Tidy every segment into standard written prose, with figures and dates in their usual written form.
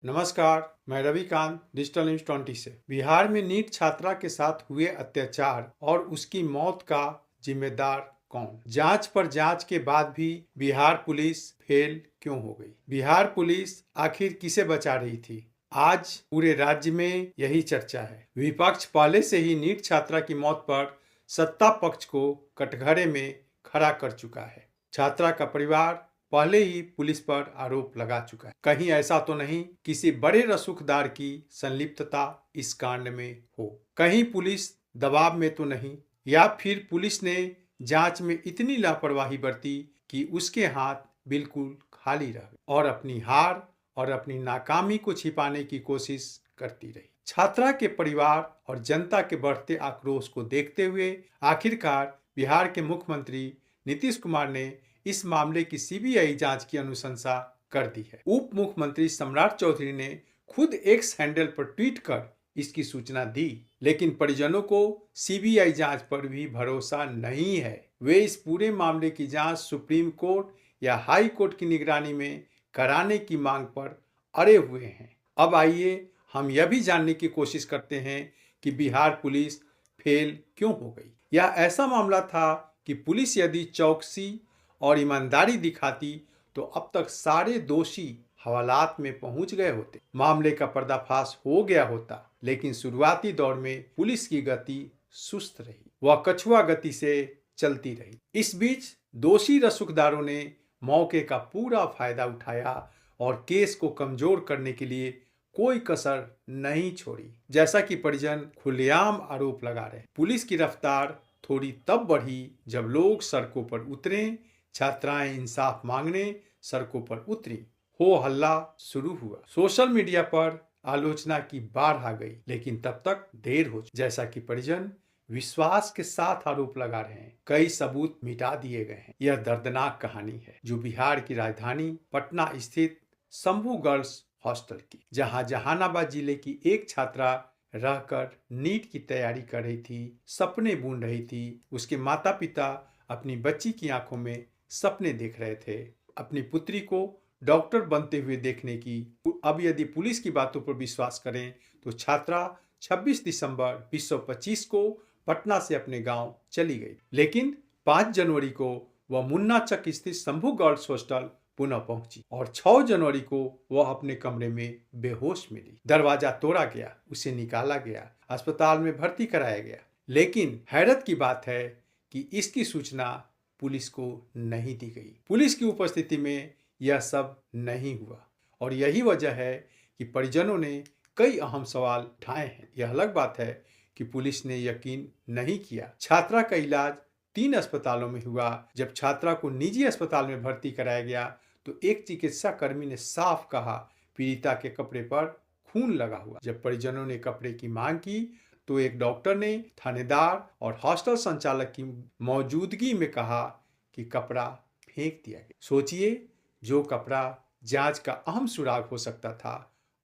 नमस्कार, मैं Ravikant digital news 20 से। बिहार में नीट छात्रा के साथ हुए अत्याचार और उसकी मौत का जिम्मेदार कौन? जांच पर जांच के बाद भी बिहार पुलिस फेल क्यों हो गई? बिहार पुलिस आखिर किसे बचा रही थी? आज पूरे राज्य में यही चर्चा है। विपक्ष पहले से ही नीट छात्रा की मौत पर सत्ता पक्ष को कटघरे में खड़ा कर चुका है। छात्रा का परिवार पहले ही पुलिस पर आरोप लगा चुका है। कहीं ऐसा तो नहीं किसी बड़े रसूखदार की संलिप्तता इस कांड में हो? कहीं पुलिस दबाव में तो नहीं, या फिर पुलिस ने जांच में इतनी लापरवाही बरती कि उसके हाथ बिल्कुल खाली रह गए और अपनी हार और अपनी नाकामी को छिपाने की कोशिश करती रही। छात्रा के परिवार और जनता के बढ़ते आक्रोश को देखते हुए आखिरकार बिहार के मुख्यमंत्री नीतीश कुमार ने इस मामले की सीबीआई जांच की अनुशंसा कर दी है। उप मुख्यमंत्री सम्राट चौधरी ने खुद एक्स हैंडल पर ट्वीट कर इसकी सूचना दी, लेकिन परिजनों को सीबीआई जांच पर भी भरोसा नहीं है। वे इस पूरे मामले की जांच सुप्रीम कोर्ट या हाई कोर्ट की निगरानी में कराने की मांग पर अड़े हुए हैं। अब आइए हम यह भी जानने की कोशिश करते हैं कि बिहार पुलिस फेल क्यों हो गई। यह ऐसा मामला था कि पुलिस यदि चौकसी और ईमानदारी दिखाती तो अब तक सारे दोषी हवालात में पहुंच गए होते, मामले का पर्दाफाश हो गया होता। लेकिन शुरुआती दौर में पुलिस की गति सुस्त रही, वह कछुआ गति से चलती रही। इस बीच दोषी रसूखदारों ने मौके का पूरा फायदा उठाया और केस को कमजोर करने के लिए कोई कसर नहीं छोड़ी, जैसा कि परिजन खुलेआम आरोप लगा रहे। पुलिस की रफ्तार थोड़ी तब बढ़ी जब लोग सड़कों पर उतरे, छात्राएं इंसाफ मांगने सड़कों पर उतरी, हो हल्ला शुरू हुआ। सोशल मीडिया पर आलोचना की बाढ़ आ गई, लेकिन तब तक देर हो चुकी। जैसा कि परिजन विश्वास के साथ आरोप लगा रहे हैं, कई सबूत मिटा दिए गए हैं। यह दर्दनाक कहानी है जो बिहार की राजधानी पटना स्थित शंभू गर्ल्स हॉस्टल की, जहां जहानाबाद जिले की एक छात्रा रहकर नीट की तैयारी कर रही थी, सपने बुन रही थी। उसके माता पिता अपनी बच्ची की आंखों में सपने देख रहे थे, अपनी पुत्री को डॉक्टर बनते हुए देखने की। अब यदि पुलिस की बातों पर विश्वास करें तो छात्रा 26 दिसंबर 2025 को पटना से अपने गांव चली गई, लेकिन 5 जनवरी को वह मुन्ना चक स्थित शंभू गर्ल्स हॉस्टल पुनः पहुंची और 6 जनवरी को वह अपने कमरे में बेहोश मिली। दरवाजा तोड़ा गया, उसे निकाला गया, अस्पताल में भर्ती कराया गया। लेकिन हैरत की बात है कि इसकी सूचना पुलिस को नहीं दी गई। पुलिस की उपस्थिति में यह सब नहीं हुआ और यही वजह है कि परिजनों ने कई अहम सवाल उठाए हैं। यह अलग बात है कि पुलिस ने यकीन नहीं किया। छात्रा का इलाज 3 अस्पतालों में हुआ। जब छात्रा को निजी अस्पताल में भर्ती कराया गया तो एक चिकित्सा कर्मी ने साफ कहा पीड़िता के कपड़े पर खून लगा हुआ। जब परिजनों ने कपड़े की मांग की तो एक डॉक्टर ने थानेदार और हॉस्टल संचालक की मौजूदगी में कहा कि कपड़ा फेंक दिया गया। सोचिए, जो कपड़ा जांच का अहम सुराग हो सकता था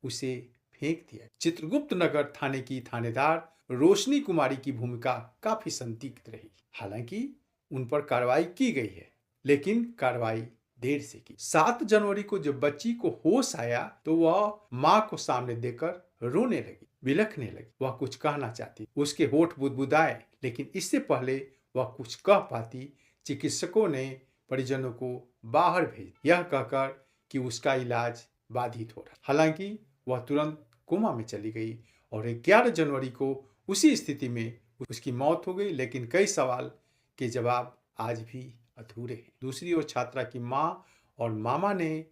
उसे फेंक दिया। चित्रगुप्त नगर थाने की थानेदार रोशनी कुमारी की भूमिका काफी संदिग्ध रही। हालांकि उन पर कार्रवाई की गई है, लेकिन कार्रवाई देर से की। 7 जनवरी को जब बच्ची को होश आया तो वह मां को सामने देखकर रोने लगी, बिलखने लगी। वह कुछ कहना चाहती, उसके होठ बुदबुदाए, लेकिन इससे पहले वह कुछ कह पाती चिकित्सकों ने परिजनों को बाहर भेज, यह कहकर कि उसका इलाज बाधित हो रहा। हालांकि वह तुरंत कोमा में चली गई और 11 जनवरी को उसी स्थिति में उसकी मौत हो गई। लेकिन कई सवाल के जवाब आज भी अधूरे हैं। दूसरी ओर छात्रा की मां और मामा ने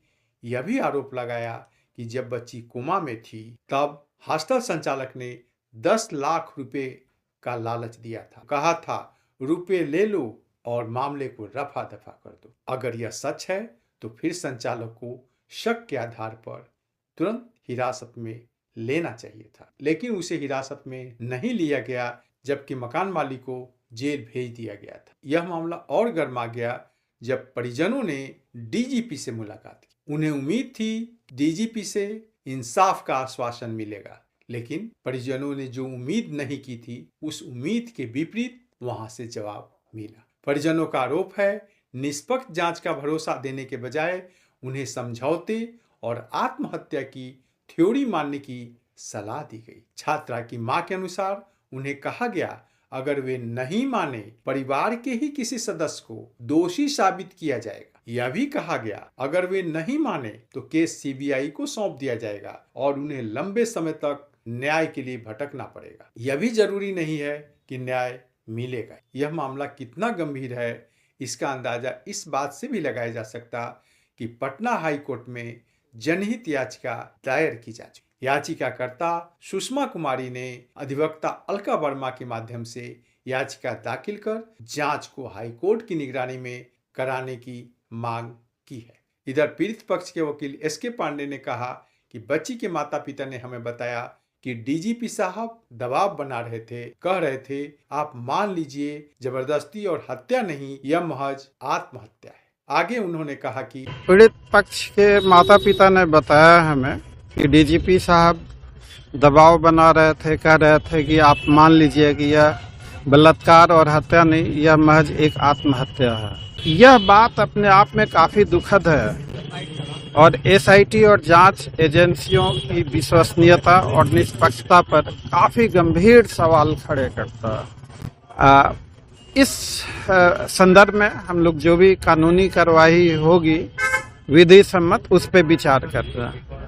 यह भी आरोप लगाया कि जब बच्ची कोमा में थी तब हॉस्टल संचालक ने 10 लाख रुपए का लालच दिया था, कहा था रुपए ले लो और मामले को रफा दफा कर दो। अगर यह सच है तो फिर संचालक को शक के आधार पर तुरंत हिरासत में लेना चाहिए था, लेकिन उसे हिरासत में नहीं लिया गया, जबकि मकान मालिक को जेल भेज दिया गया था। यह मामला और गर्मा गया जब परिजनों ने डीजीपी से मुलाकात की। उन्हें उम्मीद थी डीजीपी से इंसाफ का आश्वासन मिलेगा, लेकिन परिजनों ने जो उम्मीद नहीं की थी उस उम्मीद के विपरीत वहां से जवाब मिला। परिजनों का आरोप है निष्पक्ष जांच का भरोसा देने के बजाय उन्हें समझौते और आत्महत्या की थ्योरी मानने की सलाह दी गई। छात्रा की मां के अनुसार उन्हें कहा गया अगर वे नहीं माने परिवार के ही किसी सदस्य को दोषी साबित किया जाएगा। यह भी कहा गया अगर वे नहीं माने तो केस सीबीआई को सौंप दिया जाएगा और उन्हें लंबे समय तक न्याय के लिए भटकना पड़ेगा। यह भी जरूरी नहीं है कि न्याय मिलेगा। यह मामला कितना गंभीर है इसका अंदाजा इस बात से भी लगाया जा सकता कि पटना हाई कोर्ट में जनहित याचिका दायर की जा चुकी। याचिकाकर्ता सुषमा कुमारी ने अधिवक्ता अलका वर्मा के माध्यम से याचिका दाखिल कर जांच को हाई कोर्ट की निगरानी में कराने की मांग की है। इधर पीड़ित पक्ष के वकील एसके पांडे ने कहा कि बच्ची के माता पिता ने हमें बताया कि डीजीपी साहब दबाव बना रहे थे, कह रहे थे आप मान लीजिए जबरदस्ती और हत्या नहीं, यह महज आत्महत्या है। आगे उन्होंने कहा कि पीड़ित पक्ष के माता पिता ने बताया हमें कि डीजीपी साहब दबाव बना रहे थे, कह रहे थे कि आप मान लीजिए कि यह बलात्कार और हत्या नहीं, यह महज एक आत्महत्या है। यह बात अपने आप में काफी दुखद है और एसआईटी और जांच एजेंसियों की विश्वसनीयता और निष्पक्षता पर काफी गंभीर सवाल खड़े करता है। इस संदर्भ में हम लोग जो भी कानूनी कार्रवाई होगी विधि सम्मत उस पर विचार कर रहे हैं।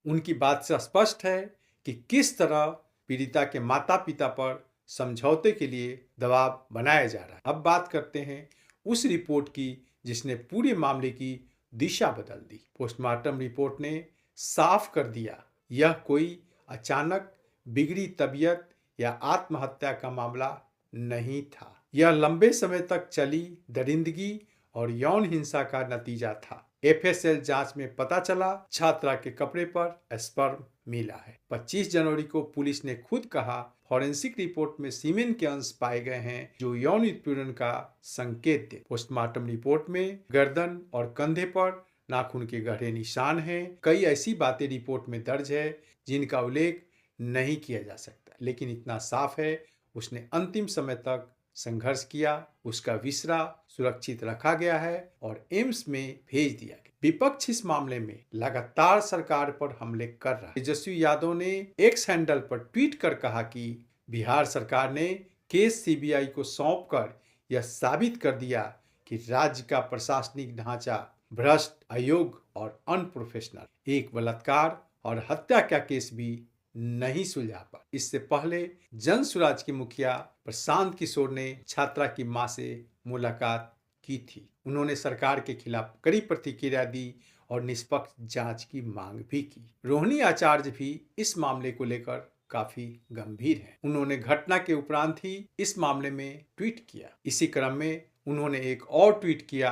उनकी बात से स्पष्ट है कि किस तरह पीड़िता के माता पिता पर समझौते के लिए दबाव बनाया जा रहा है। अब बात करते हैं उस रिपोर्ट की जिसने पूरे मामले की दिशा बदल दी। पोस्टमार्टम रिपोर्ट ने साफ कर दिया यह कोई अचानक बिगड़ी तबीयत या आत्महत्या का मामला नहीं था। यह लंबे समय तक चली दरिंदगी और यौन हिंसा का नतीजा था। एफएसएल जांच में पता चला छात्रा के कपड़े पर स्पर्म मिला है। 25 जनवरी को पुलिस ने खुद कहा फॉरेंसिक रिपोर्ट में सीमेन के अंश पाए गए हैं जो यौन उत्पीड़न का संकेत दे। पोस्टमार्टम रिपोर्ट में गर्दन और कंधे पर नाखून के गहरे निशान हैं। कई ऐसी बातें रिपोर्ट में दर्ज है जिनका उल्लेख नहीं किया जा सकता, लेकिन इतना साफ है उसने अंतिम समय तक संघर्ष किया। उसका विसरा सुरक्षित रखा गया है और एम्स में भेज दिया गया। विपक्ष इस मामले में लगातार सरकार पर हमले कर रहा है। तेजस्वी यादव ने एक्स हैंडल पर ट्वीट कर कहा कि बिहार सरकार ने केस सीबीआई को सौंपकर यह साबित कर दिया कि राज्य का प्रशासनिक ढांचा भ्रष्ट, अयोग्य और अनप्रोफेशनल। एक बलात्कार और हत्या का केस भी नहीं सुलझा पा। इससे पहले जन सुराज के मुखिया प्रशांत किशोर ने छात्रा की मां से मुलाकात की थी। उन्होंने सरकार के खिलाफ कड़ी प्रतिक्रिया दी और निष्पक्ष जांच की मांग भी की। रोहिणी आचार्य भी इस मामले को लेकर काफी गंभीर हैं। उन्होंने घटना के उपरांत ही इस मामले में ट्वीट किया। इसी क्रम में उन्होंने एक और ट्वीट किया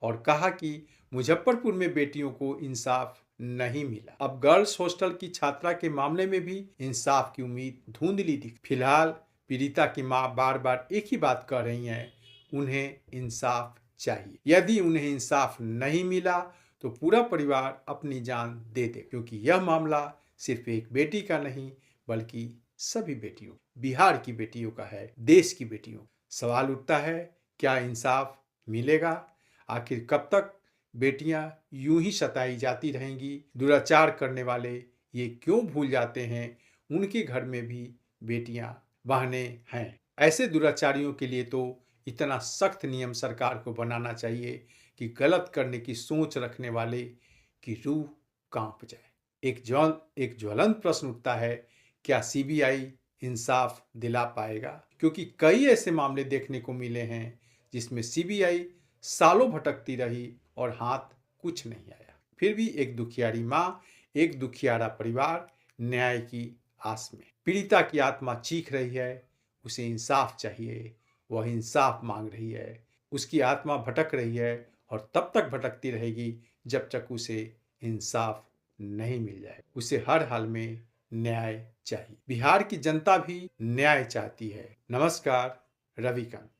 और कहा कि मुजफ्फरपुर में बेटियों को इंसाफ नहीं मिला। अब गर्ल्स हॉस्टल की छात्रा के मामले में भी इंसाफ की उम्मीद धुंधली दिख। फिलहाल पीड़िता की मां बार बार एक ही बात कह रही हैं, उन्हें इंसाफ चाहिए। यदि उन्हें इंसाफ नहीं मिला तो पूरा परिवार अपनी जान दे दे, क्योंकि यह मामला सिर्फ एक बेटी का नहीं बल्कि सभी बेटियों, बिहार की बेटियों का है, देश की बेटियों। सवाल उठता है क्या इंसाफ मिलेगा? आखिर कब तक बेटियां यूं ही सताई जाती रहेंगी? दुराचार करने वाले ये क्यों भूल जाते हैं उनके घर में भी बेटियां, बहनें हैं? ऐसे दुराचारियों के लिए तो इतना सख्त नियम सरकार को बनाना चाहिए कि गलत करने की सोच रखने वाले की रूह कांप जाए। एक ज्वलंत प्रश्न उठता है, क्या सीबीआई इंसाफ दिला पाएगा? क्योंकि कई ऐसे मामले देखने को मिले हैं जिसमें सीबीआई सालों भटकती रही और हाथ कुछ नहीं आया। फिर भी एक दुखियारी मां, एक दुखियारा परिवार न्याय की आस में। पीड़िता की आत्मा चीख रही है, उसे इंसाफ चाहिए, वह इंसाफ मांग रही है। उसकी आत्मा भटक रही है और तब तक भटकती रहेगी जब तक उसे इंसाफ नहीं मिल जाए। उसे हर हाल में न्याय चाहिए। बिहार की जनता भी न्याय चाहती है। नमस्कार, रविकांत।